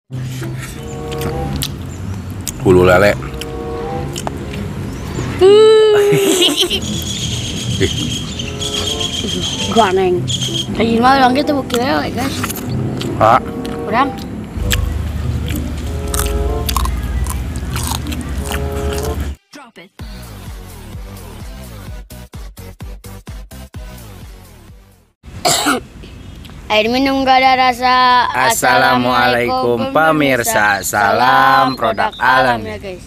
Hulu lele. Gak neng. Tadi mah bilang gitu bukti lele guys. Ah. Kurang. Drop it. Air minum gak ada rasa. Assalamualaikum pemirsa. Salam produk alam ya guys.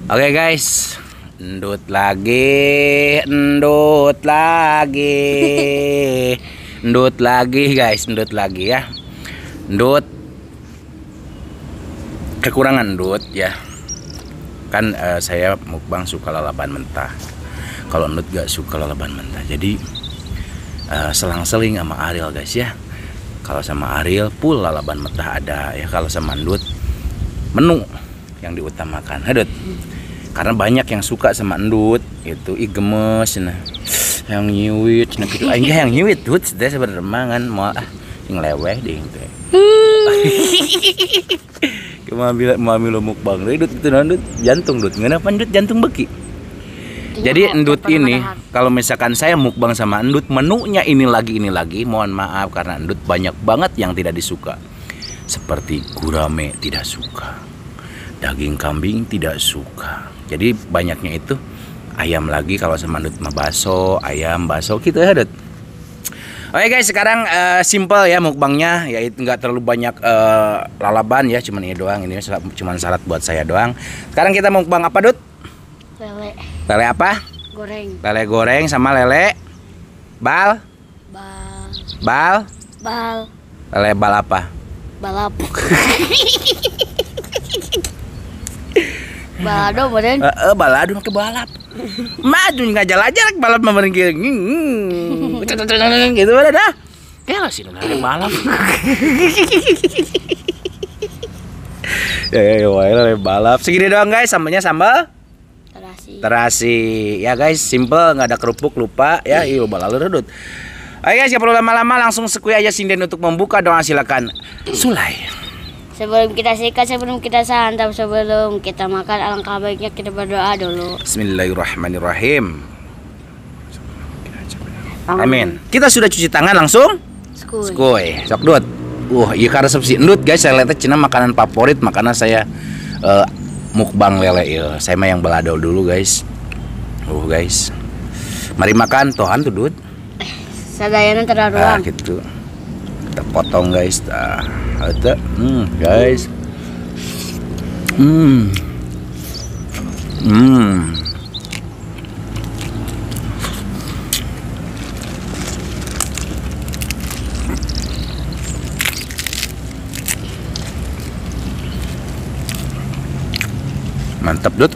Oke guys, endut lagi guys, endut lagi ya. Endut kekurangan endut ya. Kan saya mukbang suka lalapan mentah. Kalau endut gak suka lalapan mentah. Jadi selang-seling sama Ariel guys ya. Kalau sama Ariel full lalapan mentah ada ya. Kalau sama endut menu yang diutamakan endut. Karena banyak yang suka sama endut itu gemes nah. Yang nyiwit nah gitu. Enggak yang nyiwit tuh sudah sebenarnya mangan mau sing leweh deh teh. Mau ambil mukbang endut itu endut jantung endut. Kenapa endut jantung beki? Jadi endut ini kalau misalkan saya mukbang sama endut menunya ini lagi mohon maaf karena endut banyak banget yang tidak disuka. Seperti gurame tidak suka, daging kambing tidak suka. Jadi banyaknya itu ayam lagi kalau sama endut mah baso, ayam baso gitu ya endut. Oke guys, sekarang simple ya mukbangnya, yaitu nggak terlalu banyak lalaban ya, cuman ini doang, ini cuman syarat buat saya doang. Sekarang kita mukbang apa Dut? Lele. Lele apa? Goreng. Lele goreng sama lele bal. Bal. Lele bal apa? Balap. Balado badan. Balado ke balap. Maju ngajal-ajal balap memergi. Gitu ada dah. Kayak sih lele balap. Ya, lele balap. Segini doang guys, sambalnya sambal terasi ya guys, simple, nggak ada kerupuk, lupa ya. Iya balalu redut. Oke guys, gak perlu lama-lama, langsung sekui aja sinden untuk membuka doa. Silakan Sulay. Sebelum kita sikat, sebelum kita santap, sebelum kita makan, alangkah baiknya kita berdoa dulu. Bismillahirrahmanirrahim. Amin. Kita sudah cuci tangan, langsung sekui. Sok Dut. Iya karena resepsi endut guys, saya lihat cina makanan favorit, makanan saya mukbang lele ya. Saya mah yang balado dulu guys. Guys. Mari makan tohan tuh Dut. Sadayana terlalu gitu. Kita potong guys. Ada guys. Mantap Dut.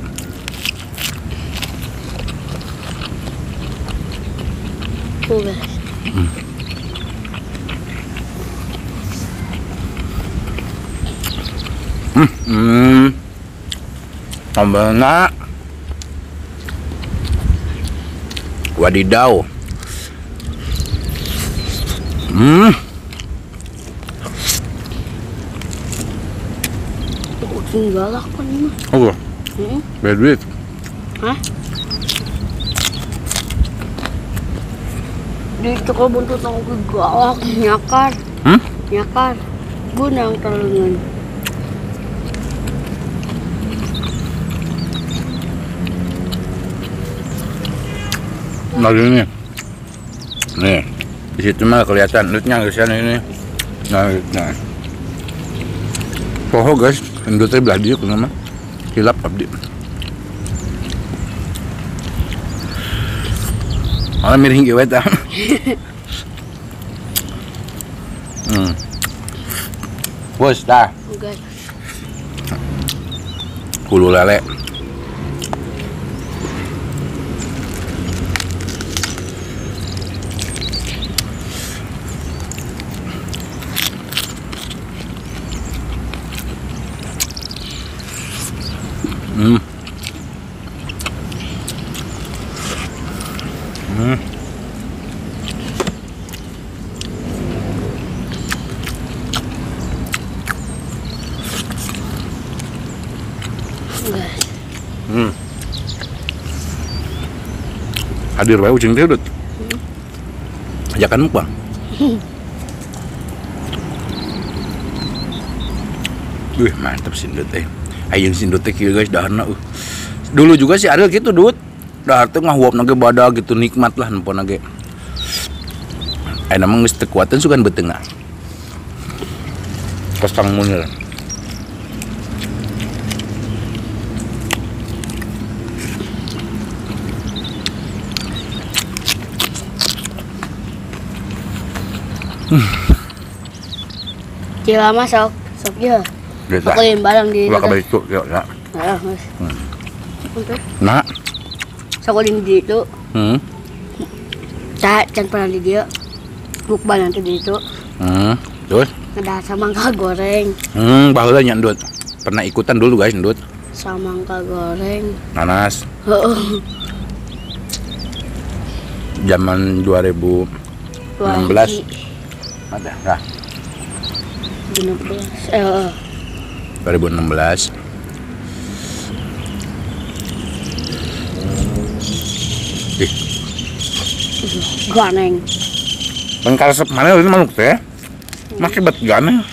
Sambalnya wadidaw. Galak kan ini. Oh. Bedwit. Hah? Di toko buntut aku galak nyakar. Nyakar. Gunang terlengan. Lagi nih. Nih. Di situ mah kelihatan endutnya di sana ini. Nah. Poho guys, endutnya belah dia kenapa? Hilap abdi. Malah miring gewet ah. Bos dah. Hulu lele. Hadir wae ucing teh Dut. Ajakan mukbang. Wih, mantap si Dut teh. Ayeung si Dut teh kieu guys daharna. Dulu juga si Ariel gitu Dut. Dahar teh ngahuapna ge badag gitu nikmat lah nempona ge. Ayeuna mah geus teu kuateun sugan beuteungna. Kostang Munir. Cila mah sok ya. Pakuin barang di ulah kabeh itu ya. Heeh, Mas. Nah, Sok di ditu. Can pernah di dieu. Mukbang nanti di ditu. Terus? Ada samangka goreng. Baheula nya Dut. Pernah ikutan dulu guys Dut. Samangka goreng. Nanas. Heeh. Zaman 2016. Ada. Nah, 2016. Ih, ganeng. pan karesep mana ini manuk teh? Make bet ganeng.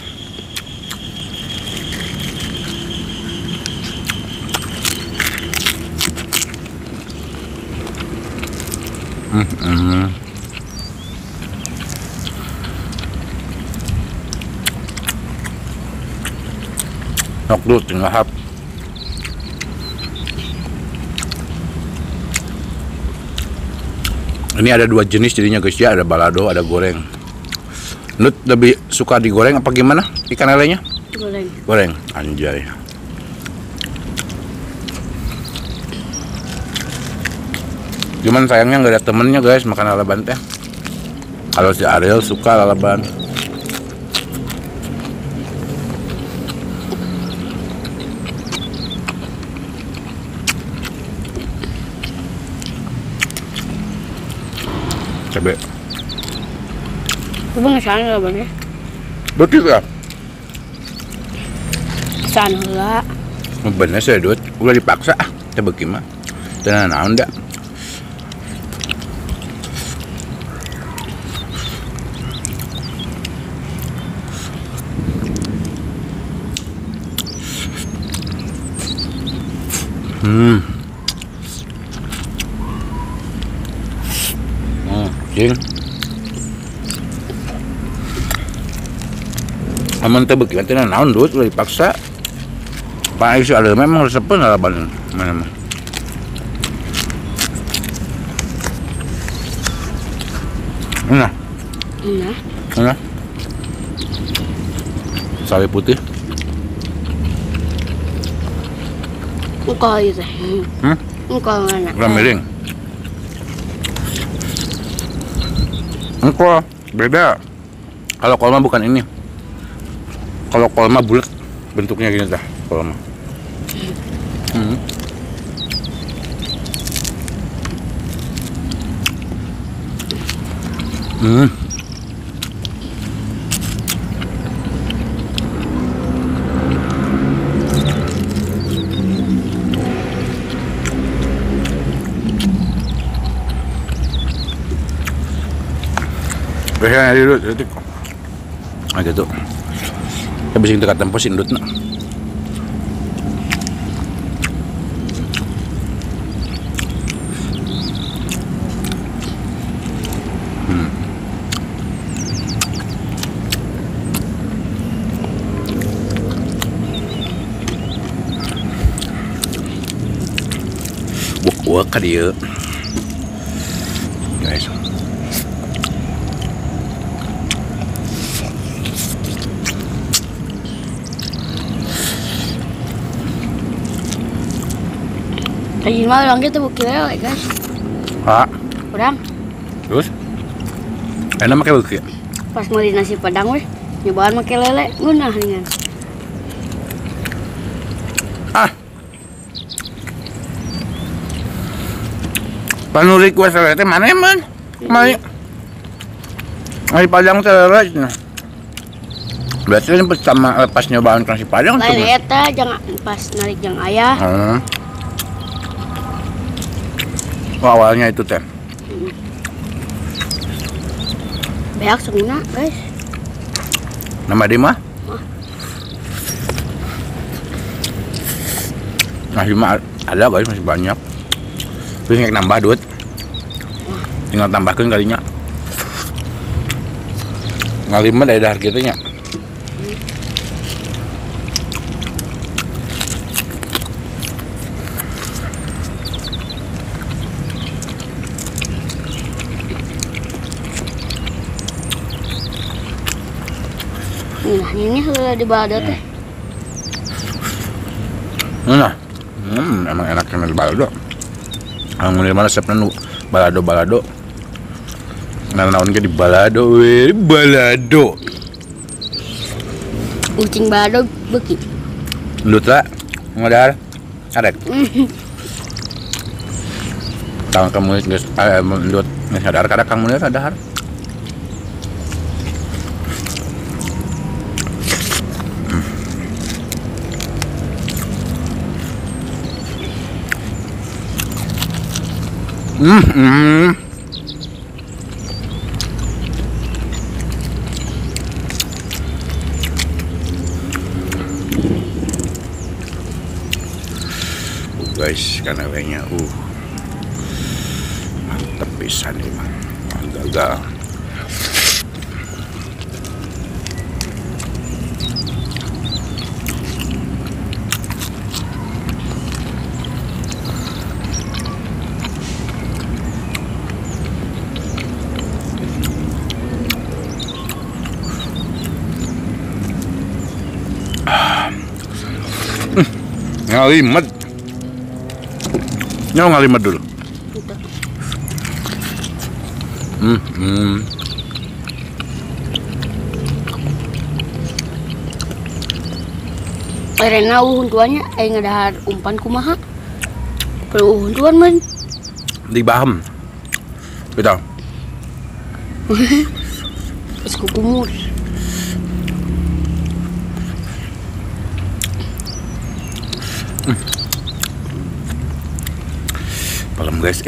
Nok dulu tinggal hap. Ini ada dua jenis jadinya guys ya, ada balado, ada goreng. Nut lebih suka digoreng apa gimana ikan lelenya? Goreng. Goreng, anjay. Cuman sayangnya nggak ada temennya guys makan lalaban teh. Kalau si Ariel suka lalaban. Cabe. Ibu ngesan lah bang ya? Betul ya? San heula. Bener sih Dut, udah dipaksa ah, coba gimana? Tenan naon dah. Jing. Aman teh beuki teh naon Dut, udah dipaksa. Pak Aisyah ada memang resepnya lalaban mana mah. Nah. Nah. Sawi putih. Engkau itu. Engkau mana? Gula miring. Engkau beda. Kalau kolma bukan ini. Kalau kolma bulat bentuknya gini dah. Kolma. Biasanya dulu itu. Ah gitu. Kita bisa dekat tempat indut nak. Wak ka dia. Guys. Tadi mah orang kita bukit lele guys. Ah, Udang. terus? Enak pakai beuki. Pas mau di nasi padang weh, nyobaan make lele ngeunah ringan. Ah. Panu request lele teh mana man? Mai. Ai padang teh lele. Berarti ini pertama lepas nyobaan nasi padang tuh. Lain eta jangan pas narik yang ayah. Oh, awalnya itu teh. Beak semina guys. Nama dia mah? Nasi mah ada guys, masih banyak. Terus ngek nambah duit. Tinggal tambahkan kalinya. Ngalima dari dahar gitu nya. Nah, ini sudah di balado teh. Nah, emang enak yang di balado. Ang mana resepnya nu balado. Naon ke di balado, we di balado. Ucing balado beki. Ndut lah, ngadar, arek. Kang kamu geus ndut geus sadar kada kang mun sadar. Guys, karena kayaknya mantep pisan nih mah. Gagal. Ngalimet. Nyawa ngalimet dulu. Karena uhun tuanya ngadahar umpan kumaha. Kalau uhun tuan man Di Bahem. Betul. Pas kukumur. Palem guys,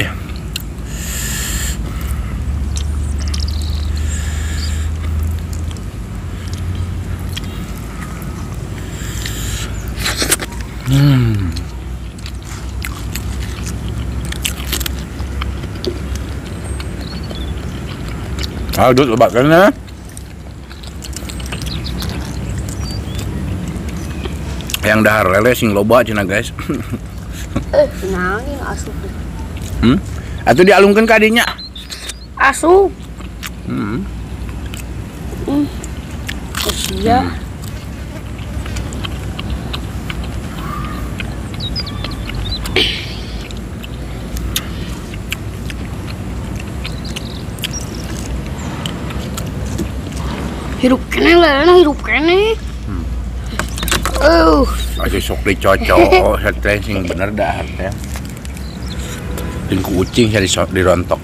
Dut lebat kan ya? Yang dahar lele sing loba cina guys. Nanging asup. Atau dialungkan ke adiknya? Asup. Iya. Hidup kene lah, hidup kene. Masih sok dicocok, saya sing bener dah ya. Ting kucing saya dirontok.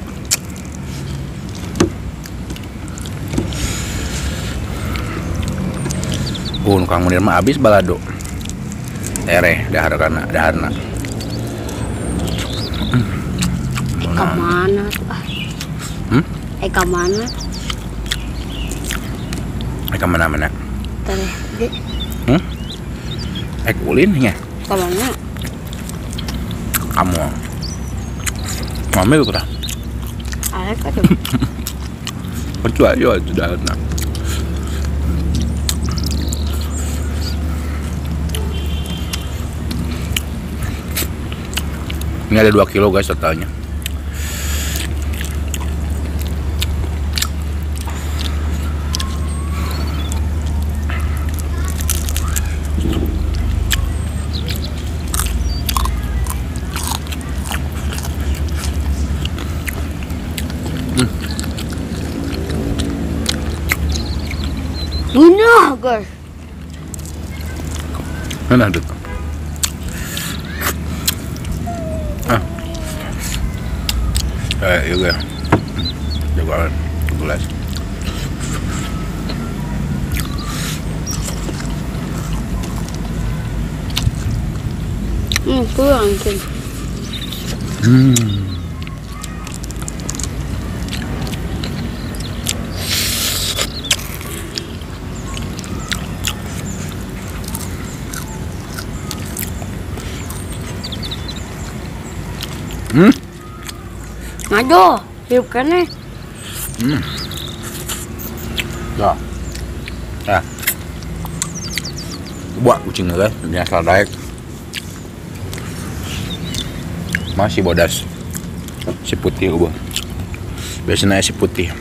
Kang Munir mah abis balado. Tereh daharna. Kemana tuh ah? Kemana? Kemana-mana? Tereh, di. Ulin ya? Kemana? Kamu. Mami lu kata? Alek aja. Percuma aja sudah enak. Ini ada 2 kilo guys totalnya. Bunah guys. Mana ada? Juga jagoan gelas. Kurang sih. Aduh, hidup kan nih. Ya. Ya. Buat kucingnya guys, ini asal daek. Masih bodas. Si putih ubah. Biasanya si putih.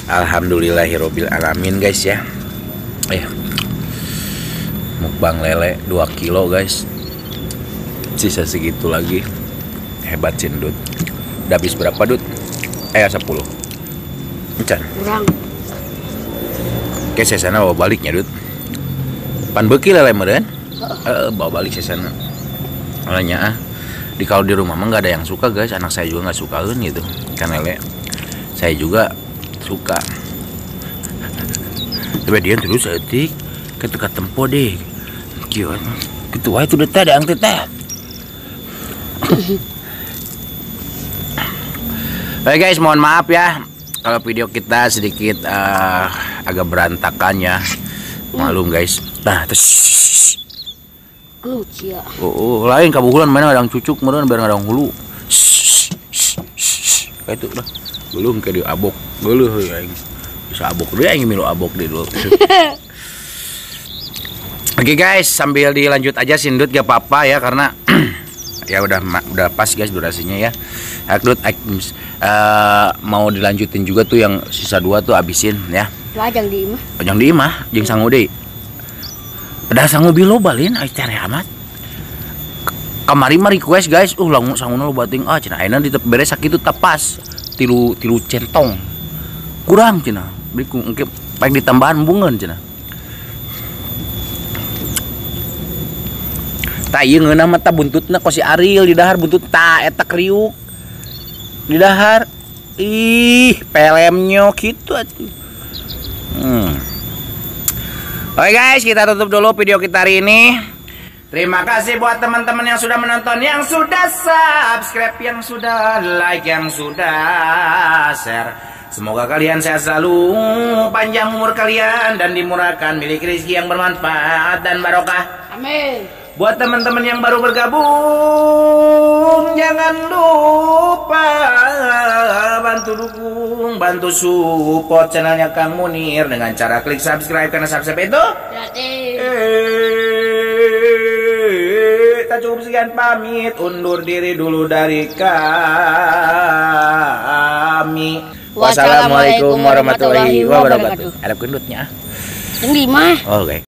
Alhamdulillahirobbil alamin guys ya. Mukbang lele 2 kilo guys. Sisa segitu lagi. Hebat sih Dut. Udah habis berapa Dut? 10. Encan. Kurang. Oke sesana bawa baliknya Dut. Pan beki lele meureun. Bawa balik sesana. Makanya di kalau di rumah mah nggak ada yang suka guys. Anak saya juga nggak sukain gitu. Kan lele. Saya juga suka. Tapi dia terus etik ketika tempo deh. Kieu kitu wae tuh teh ada angtet teh. Baik guys, mohon maaf ya kalau video kita sedikit agak berantakan ya. Malum guys. Nah, terus Ya. lain kabuhulan mana ada cucuk meureun biar ngadang hulu. Kayak itu lah. Belum ke di abok. Geuleuh aing. Bisa abok deui aing milu abok deui dulu. Oke guys, sambil dilanjut aja Sindut gak apa-apa ya karena ya udah pas guys durasinya ya. Akdut mau dilanjutin juga tuh yang sisa 2 tuh abisin ya. Lajang di imah. Lajang di imah jeung sangu deui. Padahal sangu bilo balin ai teh amat. Kamari mah request guys, langsung sanguna lo bating cenah ayeuna di beres sakitu tapas. Tilu centong kurang cina beli engke paek ditambahan bungeun cina ta ieu ngeunah mah ta buntutna ko si Ariel di dahar buntut ta eta kriuk di dahar pelemnya gitu Oke guys, kita tutup dulu video kita hari ini. Terima kasih buat teman-teman yang sudah menonton, yang sudah subscribe, yang sudah like, yang sudah share. Semoga kalian sehat selalu, panjang umur kalian, dan dimurahkan milik rezeki yang bermanfaat dan barokah. Amin. Buat teman-teman yang baru bergabung, jangan lupa bantu dukung, bantu support channelnya Kang Munir dengan cara klik subscribe, karena subscribe itu gratis. Tak cukup sekian, pamit undur diri dulu dari kami. Wassalamualaikum warahmatullahi wabarakatuh. Ada gendutnya. Yang 5. Oke.